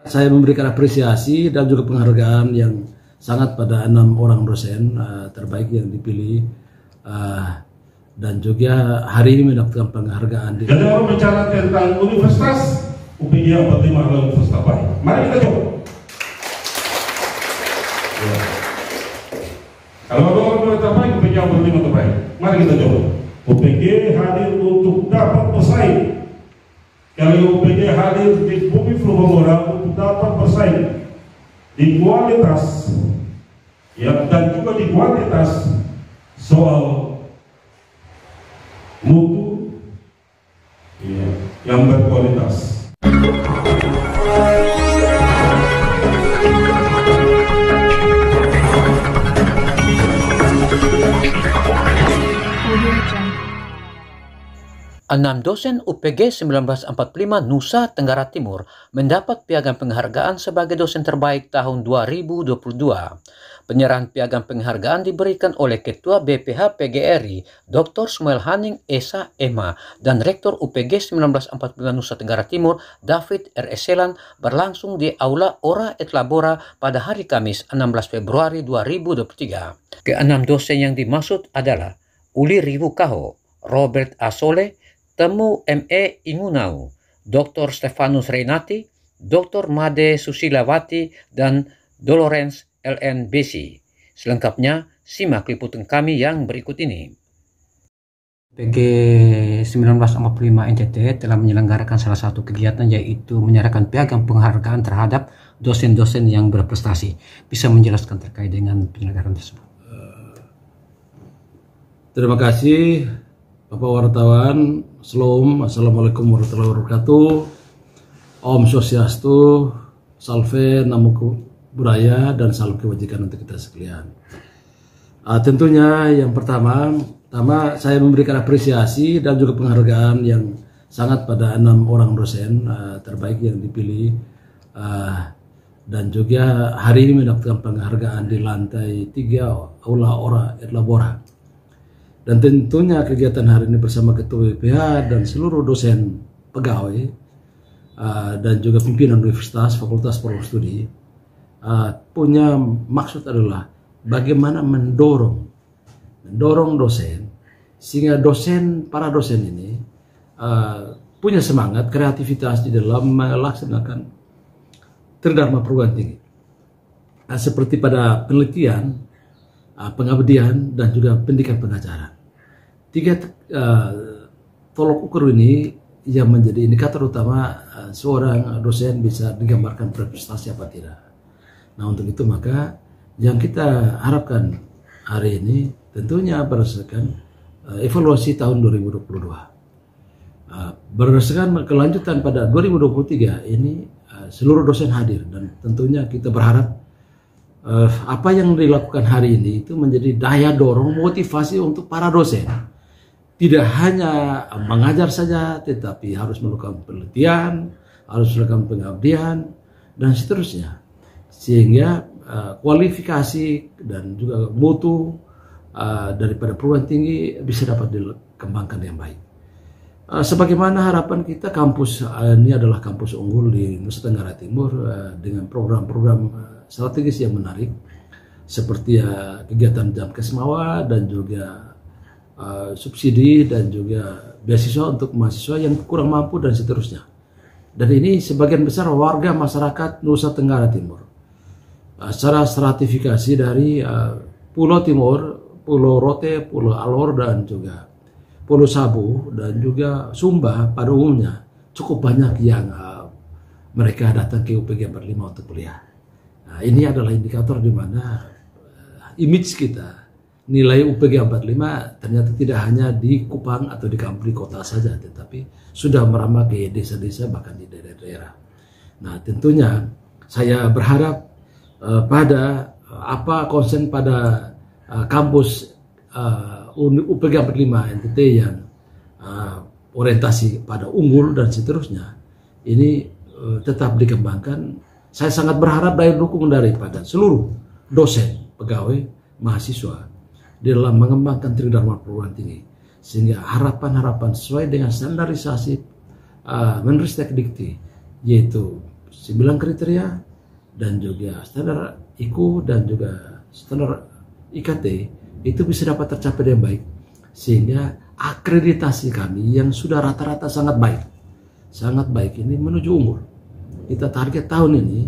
Saya memberikan apresiasi dan juga penghargaan yang sangat pada 6 orang dosen terbaik yang dipilih, dan juga hari ini mendapatkan penghargaan. Jadi orang bicara tentang universitas, UPG 45 adalah universitas terbaik. Mari kita coba. Ya. Kalau ada orang terbaik, UPG 45 terbaik. Mari kita coba. UPG hadir untuk dapat bersaing. Kalau UPG hadir di Bumi Florora untuk dapat bersaing di kualitas, ya, dan juga di kuantitas soal mutu, ya, yang berkualitas. Enam dosen UPG 1945 Nusa Tenggara Timur mendapat piagam penghargaan sebagai dosen terbaik tahun 2022. Penyerahan piagam penghargaan diberikan oleh Ketua BPH PGRI, Dr. Smuel Haning Esa Ema, dan Rektor UPG 1945 Nusa Tenggara Timur, David R. Eselan, berlangsung di Aula Ora et Labora pada hari Kamis 16 Februari 2023. Keenam dosen yang dimaksud adalah Uli Rivukaho, Robert Asole, Temu M.E. Ingunau, Dr. Stefanus Renati, Dr. Made Susilawati, dan Dolorens L.N. Besi. Selengkapnya, simak liputan kami yang berikut ini. PG 1945 NTT telah menyelenggarakan salah satu kegiatan, yaitu menyerahkan piagam penghargaan terhadap dosen-dosen yang berprestasi. Bisa menjelaskan terkait dengan penyelenggaraan tersebut? Terima kasih Bapak wartawan. Assalamualaikum warahmatullahi wabarakatuh. Om Swastiastu, Salve, Namo Buddhaya, dan salam kebajikan untuk kita sekalian. Tentunya yang pertama saya memberikan apresiasi dan juga penghargaan yang sangat pada 6 orang dosen terbaik yang dipilih, dan juga hari ini mendapatkan penghargaan di lantai 3 Aula Ora et Labora. Dan tentunya kegiatan hari ini bersama Ketua BPH dan seluruh dosen pegawai dan juga pimpinan universitas, fakultas program studi punya maksud adalah bagaimana mendorong dosen, sehingga para dosen ini punya semangat kreativitas di dalam melaksanakan tridharma perguruan tinggi, seperti pada penelitian, pengabdian, dan juga pendidikan pengajaran. 3 tolok ukur ini yang menjadi indikator utama seorang dosen bisa digambarkan berprestasi apa tidak. Nah, untuk itu maka yang kita harapkan hari ini tentunya berdasarkan evaluasi tahun 2022. Berdasarkan kelanjutan pada 2023 ini seluruh dosen hadir, dan tentunya kita berharap apa yang dilakukan hari ini itu menjadi daya dorong motivasi untuk para dosen. Tidak hanya mengajar saja, tetapi harus melakukan penelitian, harus melakukan pengabdian, dan seterusnya. Sehingga kualifikasi dan juga mutu daripada perguruan tinggi bisa dapat dikembangkan yang baik. Sebagaimana harapan kita, kampus ini adalah kampus unggul di Nusa Tenggara Timur dengan program-program strategis yang menarik, seperti kegiatan jam kesmawa dan juga subsidi dan juga beasiswa untuk mahasiswa yang kurang mampu dan seterusnya. Dan ini sebagian besar warga masyarakat Nusa Tenggara Timur. Secara stratifikasi dari Pulau Timur, Pulau Rote, Pulau Alor, dan juga Pulau Sabu, dan juga Sumba pada umumnya cukup banyak yang mereka datang ke UPG 45 untuk kuliah. Nah, ini adalah indikator di mana image kita, nilai UPG 45 ternyata tidak hanya di Kupang atau di kota saja, tetapi sudah merambah ke desa-desa, bahkan di daerah-daerah. Nah, tentunya saya berharap pada konsen pada kampus UPG 45 NTT yang orientasi pada unggul dan seterusnya ini tetap dikembangkan. Saya sangat berharap daya dukung daripada seluruh dosen, pegawai, mahasiswa di dalam mengembangkan tridharma perguruan tinggi, sehingga harapan-harapan sesuai dengan standarisasi Menristek Dikti, yaitu 9 kriteria dan juga standar IKU dan juga standar IKT itu bisa dapat tercapai dengan baik, sehingga akreditasi kami yang sudah rata-rata sangat baik ini menuju unggul. Kita target tahun ini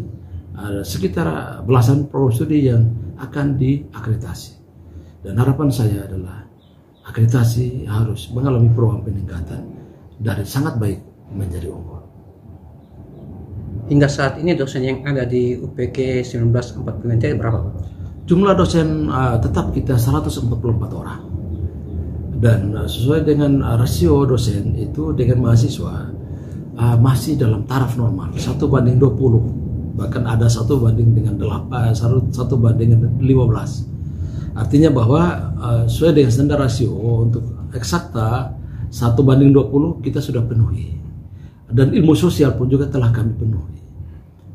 ada sekitar belasan program studi yang akan diakreditasi, dan harapan saya adalah akreditasi harus mengalami perubahan peningkatan dari sangat baik menjadi unggul. Hingga saat ini dosen yang ada di UPG 1945 NTT berapa? Jumlah dosen tetap kita 144 orang, dan sesuai dengan rasio dosen itu dengan mahasiswa masih dalam taraf normal 1:20, bahkan ada 1:8, 1:15. Artinya bahwa sesuai dengan standar rasio untuk eksakta 1:20 kita sudah penuhi, dan ilmu sosial pun juga telah kami penuhi,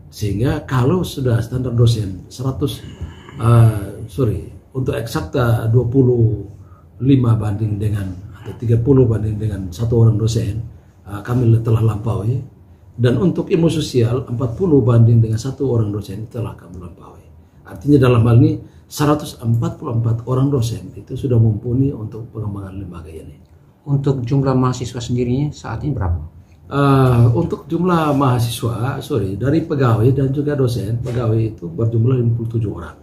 sehingga kalau sudah standar dosen untuk eksakta 25 banding dengan atau 30 banding dengan 1 orang dosen kami telah lampaui, dan untuk ilmu sosial 40 banding dengan 1 orang dosen telah kami lampaui. Artinya dalam hal ini 144 orang dosen itu sudah mumpuni untuk pengembangan lembaga ini. Untuk jumlah mahasiswa sendirinya saat ini berapa? Untuk jumlah mahasiswa, dari pegawai dan juga dosen, pegawai itu berjumlah 57 orang.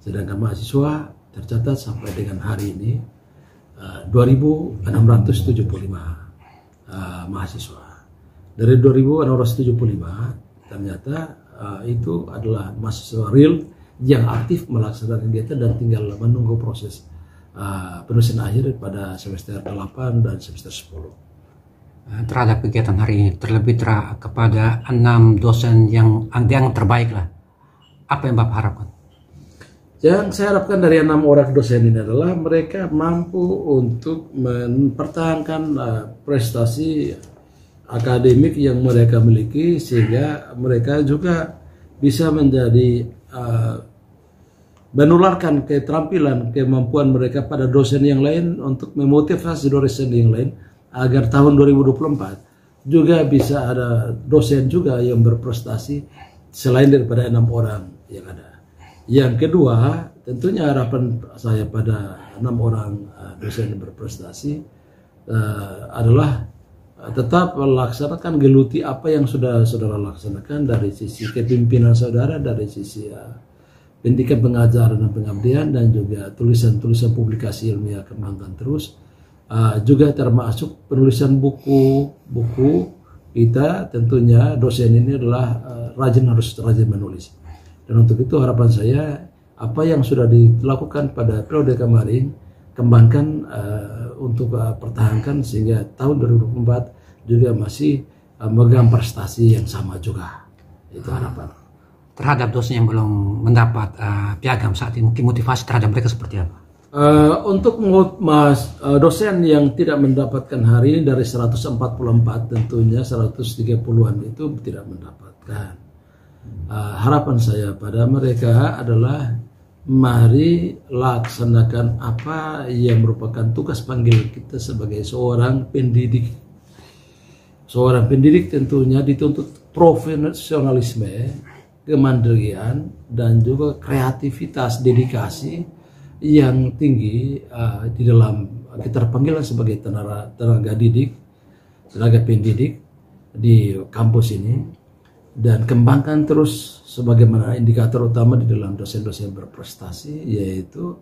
Sedangkan mahasiswa tercatat sampai dengan hari ini 2.675 mahasiswa. Dari 2.675 ternyata itu adalah mahasiswa real yang aktif melaksanakan kegiatan dan tinggal menunggu proses penulisan akhir pada semester 8 dan semester 10. Terhadap kegiatan hari ini, terlebih kepada 6 dosen yang terbaik lah, apa yang Bapak harapkan? Yang saya harapkan dari 6 orang dosen ini adalah mereka mampu untuk mempertahankan prestasi akademik yang mereka miliki, sehingga mereka juga bisa menjadi menularkan keterampilan, kemampuan mereka pada dosen yang lain untuk memotivasi dosen yang lain agar tahun 2024 juga bisa ada dosen juga yang berprestasi selain daripada 6 orang yang ada. Yang kedua, tentunya harapan saya pada 6 orang dosen yang berprestasi adalah tetap melaksanakan geluti apa yang sudah saudara laksanakan dari sisi kepimpinan saudara, dari sisi pendidikan pengajaran dan pengabdian, dan juga tulisan-tulisan publikasi ilmiah kembangkan terus. Juga termasuk penulisan buku kita, tentunya dosen ini adalah harus rajin menulis. Dan untuk itu harapan saya apa yang sudah dilakukan pada periode kemarin kembangkan untuk pertahankan sehingga tahun 2024 juga masih memegang prestasi yang sama juga. Itu harapan. Terhadap dosen yang belum mendapat piagam saat ini, mungkin motivasi terhadap mereka seperti apa? Untuk dosen yang tidak mendapatkan hari ini dari 144 tentunya 130-an itu tidak mendapatkan. Harapan saya pada mereka adalah mari laksanakan apa yang merupakan tugas panggil kita sebagai seorang pendidik. Seorang pendidik tentunya dituntut profesionalisme, kemandirian, dan juga kreativitas, dedikasi yang tinggi di dalam keterpanggilan sebagai tenaga pendidik di kampus ini, dan kembangkan terus sebagaimana indikator utama di dalam dosen-dosen berprestasi, yaitu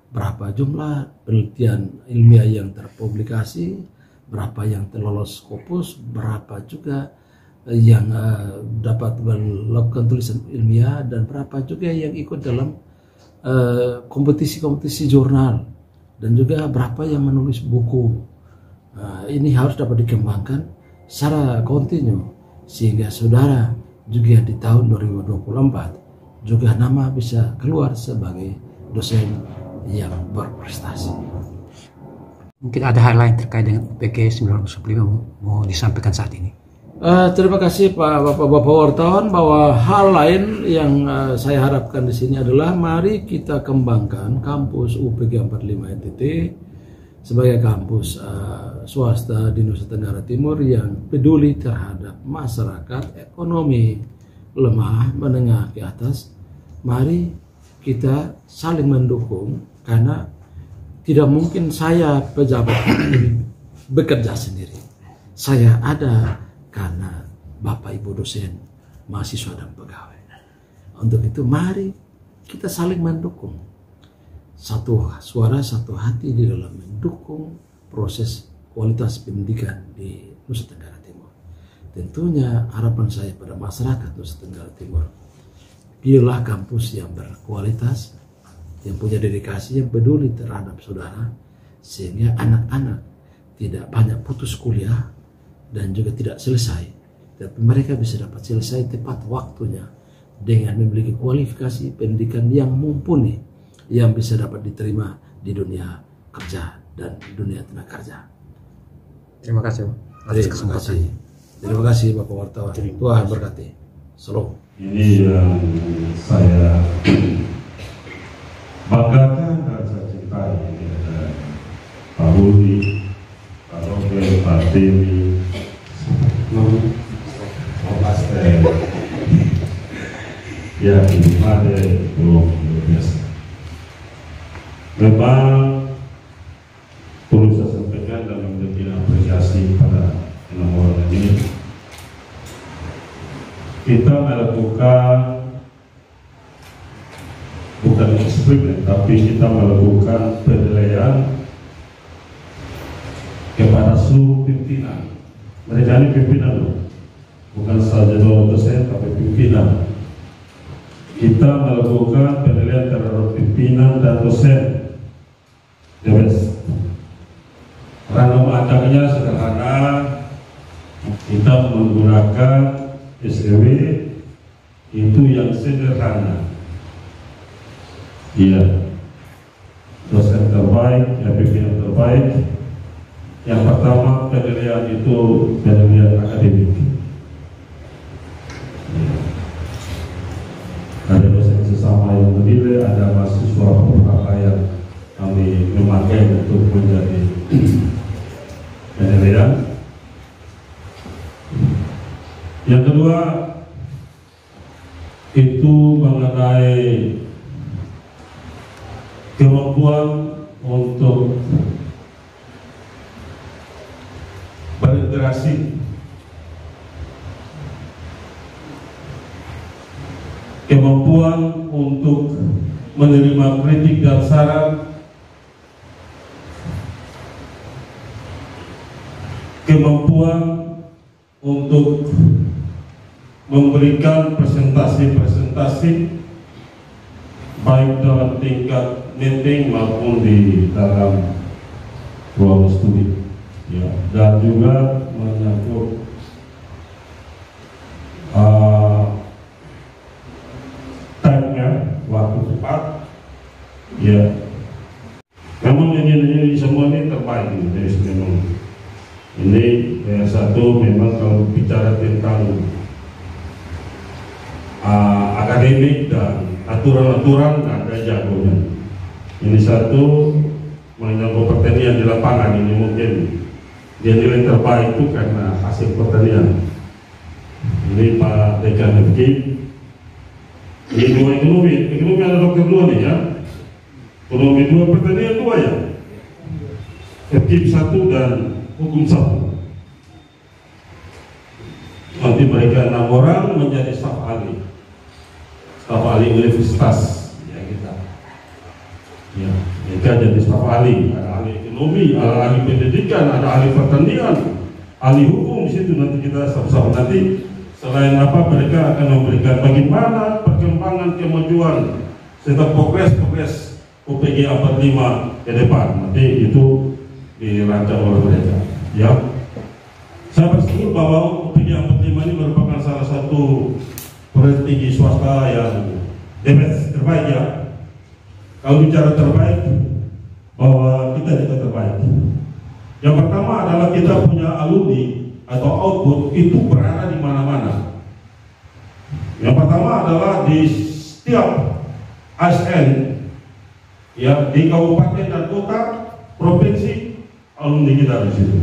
berapa jumlah penelitian ilmiah yang terpublikasi, berapa yang terlolos Scopus, berapa juga yang dapat melakukan tulisan ilmiah, dan berapa juga yang ikut dalam kompetisi-kompetisi jurnal, dan juga berapa yang menulis buku. Ini harus dapat dikembangkan secara kontinu sehingga saudara juga di tahun 2024 juga nama bisa keluar sebagai dosen yang berprestasi. Mungkin ada hal lain terkait dengan UPG 1945 mau disampaikan saat ini? Terima kasih Bapak wartawan, bahwa hal lain yang saya harapkan di sini adalah mari kita kembangkan kampus UPG 45 NTT sebagai kampus swasta di Nusa Tenggara Timur yang peduli terhadap masyarakat, ekonomi, lemah, menengah ke atas, mari kita saling mendukung, karena tidak mungkin saya pejabat ini bekerja sendiri. Saya ada karena Bapak Ibu dosen, mahasiswa dan pegawai. Untuk itu mari kita saling mendukung. Satu suara, satu hati di dalam mendukung proses kualitas pendidikan di Nusa Tenggara Timur. Tentunya harapan saya pada masyarakat Nusa Tenggara Timur, pilihlah kampus yang berkualitas, yang punya dedikasi, yang peduli terhadap saudara, sehingga anak-anak tidak banyak putus kuliah dan juga tidak selesai, tapi mereka bisa dapat selesai tepat waktunya dengan memiliki kualifikasi pendidikan yang mumpuni, yang bisa dapat diterima di dunia kerja dan dunia tenaga kerja. Terima kasih atas kesempatan. Terima kasih Bapak wartawan. Tuhan berkati. Salam. Ini yang saya banggakan dan saya cintai. Ini ada Pak Budi, Pak Roger, Pak Demi, Pak Pastel. Ya, ini ada belum biasa. Memang perlu saya sampaikan dan memberikan apresiasi pada 6 orang ini. Kita melakukan bukan eksperimen, tapi kita melakukan penilaian kepada seluruh pimpinan. Mereka ini pimpinan loh, bukan saja dosen, tapi pimpinan. Kita melakukan penilaian terhadap pimpinan dan dosen. Random acaknya sederhana, kita menggunakan SEW itu yang sederhana. Iya, dosen terbaik, ya pimpinan terbaik. Yang pertama penilaian itu penilaian akademik. Ada dosen sesama yang menilai, ada mahasiswa beberapa yang kami memakai untuk menjadi penilaian. Yang kedua itu mengenai kemampuan untuk berinteraksi, kemampuan untuk menerima kritik dan saran, kemampuan untuk memberikan presentasi-presentasi baik dalam tingkat meeting maupun di dalam ruang studi, ya, dan juga menyangkut time-nya, waktu cepat, ya. Memang ini semua ini terbaik, jadi memang ini satu memang kalau bicara tentang akademik dan aturan-aturan ada jagonya. Ini satu menyangkut pertanian di lapangan, ini mungkin dia nilai terbaik itu karena hasil pertanian. Ini Pak Dekan FK. Ini dua ekonomi ada dokter dua nih ya. Ekonomi dua, pertanian dua ya. FK 1 dan hukum 1. Nanti mereka 6 orang menjadi staf ahli universitas, ya kita. Ya, mereka jadi staf ahli, ada ahli ekonomi, ada ahli pendidikan, ada ahli pertanian, ahli hukum di situ. Nanti kita sama-sama nanti selain apa mereka akan memberikan bagaimana perkembangan kemajuan serta progres UPG 45 ke depan. Nanti itu dirancang oleh mereka. Ya, saya bersyukur bahwa UPG 45 ini merupakan salah satu proyek tinggi swasta yang terbaik ya. Kalau bicara terbaik, bahwa kita juga terbaik. Yang pertama adalah kita punya alumni atau output itu berada di mana-mana. Yang pertama adalah di setiap ASN, ya, di kabupaten dan kota, provinsi, alumni kita di situ.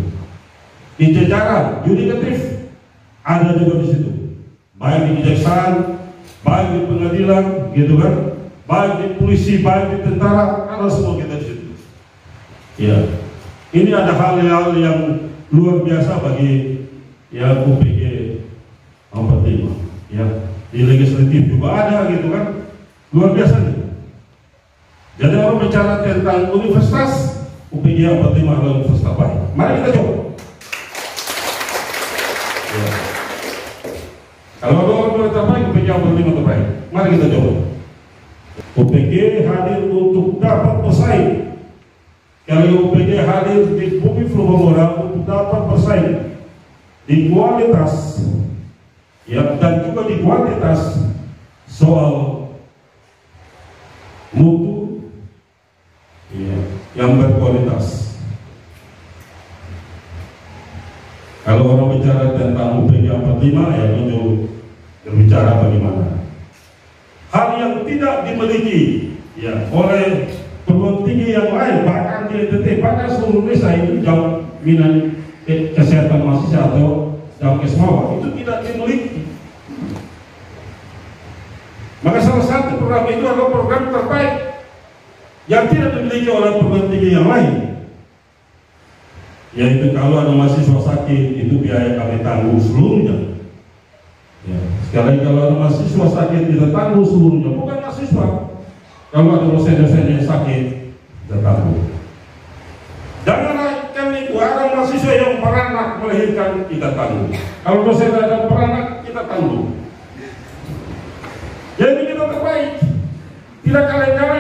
Di jajaran yudikatif ada juga di situ. baik di kejaksaan, baik di pengadilan, gitu kan, baik di polisi, baik di tentara, ada semua kita di situ. Ya, ini ada hal-hal yang luar biasa bagi ya UPG 45. Ya, di legislatif juga ada, gitu kan, luar biasa nih. Jadi orang bicara tentang universitas, UPG 45 adalah universitas baik. Mari kita coba. Ya. Kalau ada orang terbaik, UPG 45 terbaik. Mari kita coba. UPG hadir untuk dapat bersaing. Kalau UPG hadir di bumi Florida untuk dapat bersaing di kualitas, ya, dan juga di kuantitas soal mutu, ya, yang berkualitas. Kalau orang bicara tentang UPG 45, ya itu berbicara bagaimana hal yang tidak dimiliki, ya, oleh perguruan tinggi yang lain, bahkan di NTT, bahkan seluruh Indonesia itu jauh minat kesehatan mahasiswa atau jauh kesmawa itu tidak dimiliki. Maka salah satu program itu adalah program terbaik yang tidak dimiliki oleh perguruan tinggi yang lain, yaitu kalau ada mahasiswa sakit itu biaya kami tanggung seluruhnya. Ya, sekali lagi, kalau ada mahasiswa sakit kita tanggung seluruhnya, bukan mahasiswa. Kalau ada dosen-dosen yang sakit kita tanggung. Jangan kami itu ada mahasiswa yang beranak melahirkan, kita tanggung. Kalau dosen ada beranak, kita tanggung. Jadi kita terbaik, tidak kalah-kalah